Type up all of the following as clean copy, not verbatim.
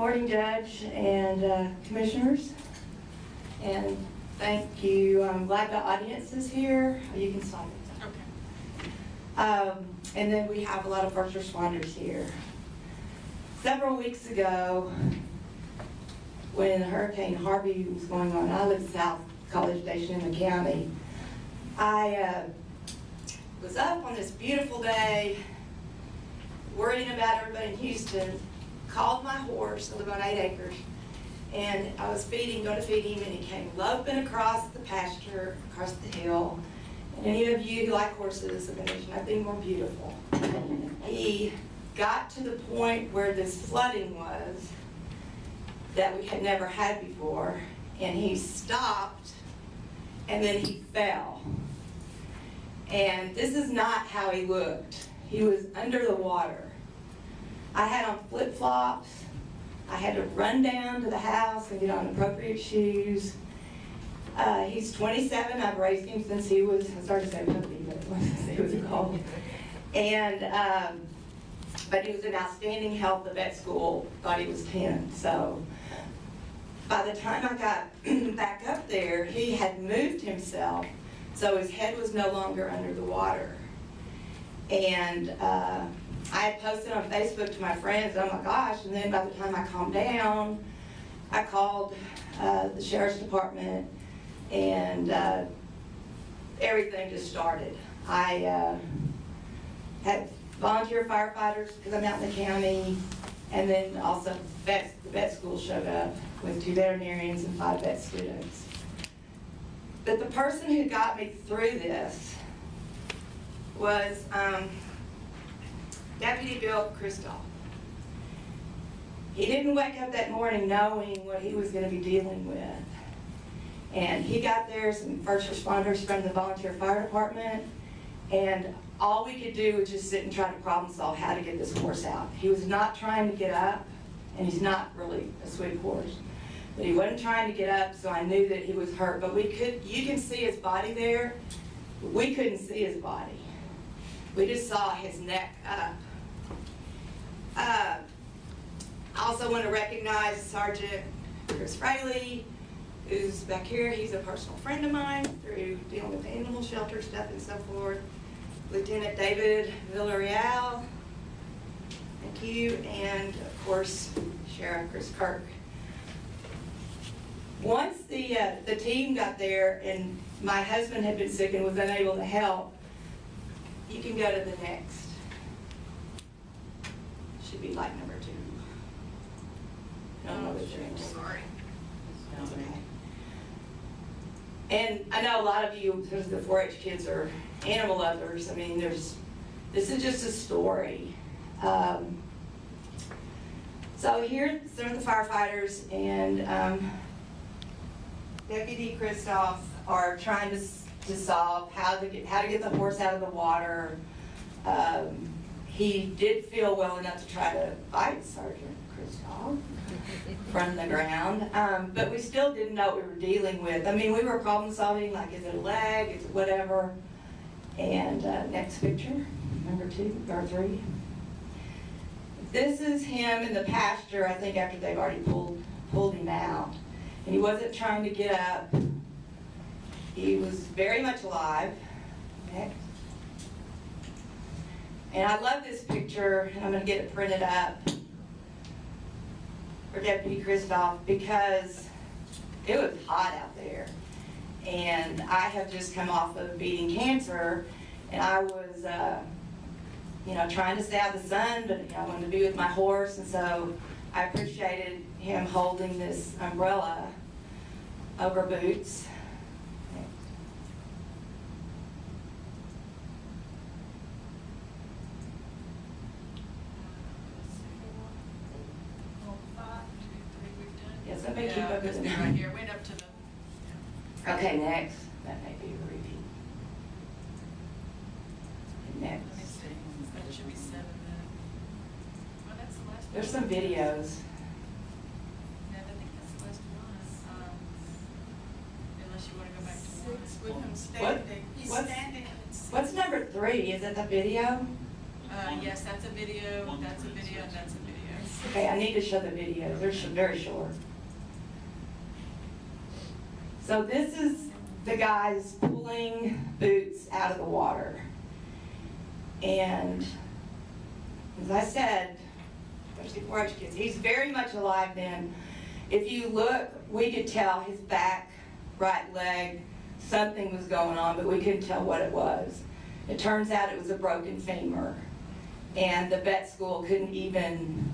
Morning, Judge and Commissioners, and thank you. I'm glad the audience is here. You can stop it. Okay. And then we have a lot of first responders here. Several weeks ago, when Hurricane Harvey was going on, I live south College Station in the county. I was up on this beautiful day, worrying about everybody in Houston, called my horse, I live on 8 acres, and I was going to feed him, and he came loping across the pasture, across the hill. And any of you who like horses, there's nothing more beautiful. He got to the point where this flooding was that we had never had before, and he stopped, and then he fell. And this is not how he looked. He was under the water. I had on flip-flops. I had to run down to the house and get on appropriate shoes. He's 27. I've raised him since he was, I started to say puppy, but it wasn't, he was a colt. And, but he was in outstanding health at vet school, thought he was 10. So by the time I got back up there, he had moved himself, so his head was no longer under the water. And I had posted on Facebook to my friends, oh my gosh, and then by the time I calmed down, I called the Sheriff's Department, and everything just started. I had volunteer firefighters, because I'm out in the county, and then also the vet school showed up with 2 veterinarians and 5 vet students. But the person who got me through this was Deputy Bill Kristof. He didn't wake up that morning knowing what he was going to be dealing with. And he got there, some first responders from the volunteer fire department, and all we could do was just sit and try to problem solve how to get this horse out. He was not trying to get up, and he's not really a sweet horse. But he wasn't trying to get up, so I knew that he was hurt. But you can see his body there. We couldn't see his body. We just saw his neck up. I also want to recognize Sergeant Chris Fraley, who's back here. He's a personal friend of mine through dealing with animal shelter stuff and so forth. Lieutenant David Villarreal, thank you, and of course Sheriff Chris Kirk. Once the team got there and my husband had been sick and was unable to help, you can go to the next. Should be like number 2. I don't know what you're in. Sorry. That's okay. And I know a lot of you, because the 4-H kids are animal lovers. I mean, this is just a story. So here, some of the firefighters and Deputy Kristof are trying to solve how to get the horse out of the water. He did feel well enough to try to fight Sergeant Kristof from the ground, but we still didn't know what we were dealing with. I mean, we were problem solving, like, is it a leg, is it whatever. And next picture, number 2 or 3. This is him in the pasture, I think after they've already pulled him out. And he wasn't trying to get up. He was very much alive. Next. And I love this picture, and I'm going to get it printed up for Deputy Kristof because it was hot out there. And I have just come off of beating cancer, and I was, trying to stay out of the sun, but I wanted to be with my horse, and so I appreciated him holding this umbrella over Boots. Yes, I may keep up with it. Right here, went up to the. Okay, next. That may be a repeat. Next. Let me see. That should be 7 then. Well, that's the last one. There's some videos. Yeah, I think that's the last one. Unless you want to go back to 6 with him What? standing. He's What's- standing. And What's number 3? Is it the video? Yes, that's a video, that's a video, and that's a video. Okay, I need to show the videos. They're very short. So this is the guys pulling Boots out of the water. And as I said, especially 4-H kids, he's very much alive then. If you look, we could tell his back, right leg, something was going on, but we couldn't tell what it was. It turns out it was a broken femur. And the vet school couldn't even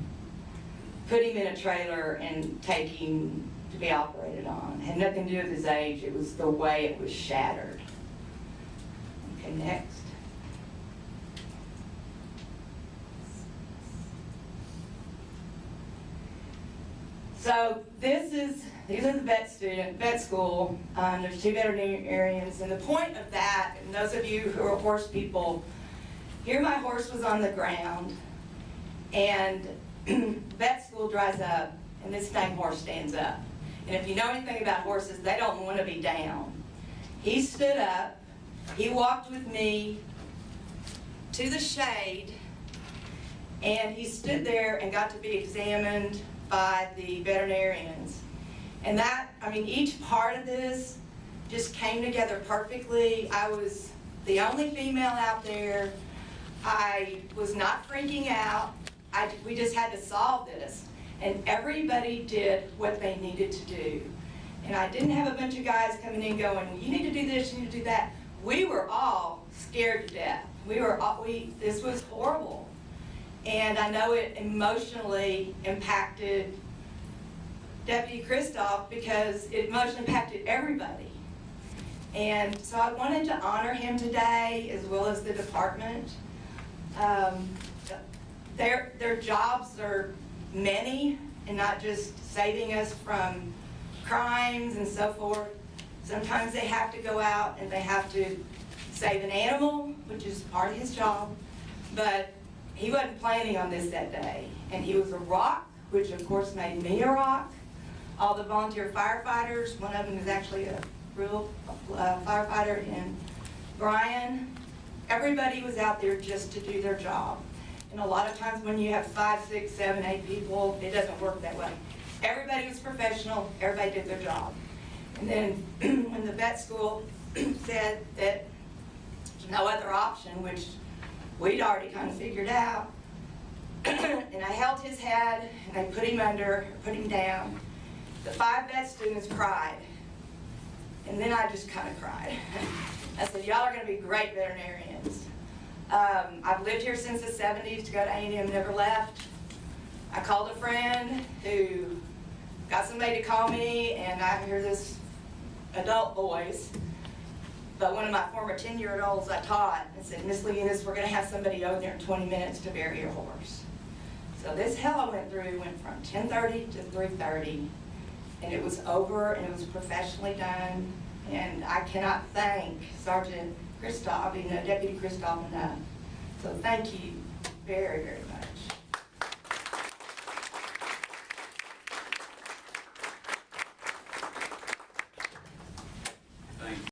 put him in a trailer and take him to be operated on. It had nothing to do with his age, it was the way it was shattered. Okay, next. So these are the vet school. There's 2 veterinarians, and the point of that, and those of you who are horse people, here my horse was on the ground, and vet school dries up, and this dang horse stands up. And if you know anything about horses, they don't want to be down. He stood up, he walked with me to the shade, and he stood there and got to be examined by the veterinarians. And that, I mean, each part of this just came together perfectly. I was the only female out there. I was not freaking out. We just had to solve this. And everybody did what they needed to do. And I didn't have a bunch of guys coming in going, well, you need to do this, you need to do that. We were all scared to death. This was horrible. And I know it emotionally impacted Deputy Kristof because it emotionally impacted everybody. And so I wanted to honor him today as well as the department. Their jobs are many and not just saving us from crimes and so forth. Sometimes they have to go out and they have to save an animal, which is part of his job, but he wasn't planning on this that day. And he was a rock, which of course made me a rock. All the volunteer firefighters, one of them is actually a real firefighter in Bryan. Everybody was out there just to do their job. And a lot of times when you have 5, 6, 7, 8 people, it doesn't work that way. Everybody was professional, everybody did their job. And then when the vet school said that there's no other option, which we'd already kind of figured out, and I held his head and I put him down. The 5 vet students cried. And then I just kind of cried. I said, y'all are going to be great veterinarians. I've lived here since the 70s to go to A&M, never left. I called a friend who got somebody to call me, and I hear this adult voice, but one of my former 10-year-olds I taught and said, Miss LeUnes, we're going to have somebody over there in 20 minutes to bury your horse. So this hell I went through went from 10:30 to 3:30, and it was over, and it was professionally done, and I cannot thank Sergeant Kristof, Deputy Kristof enough. So thank you very, very much.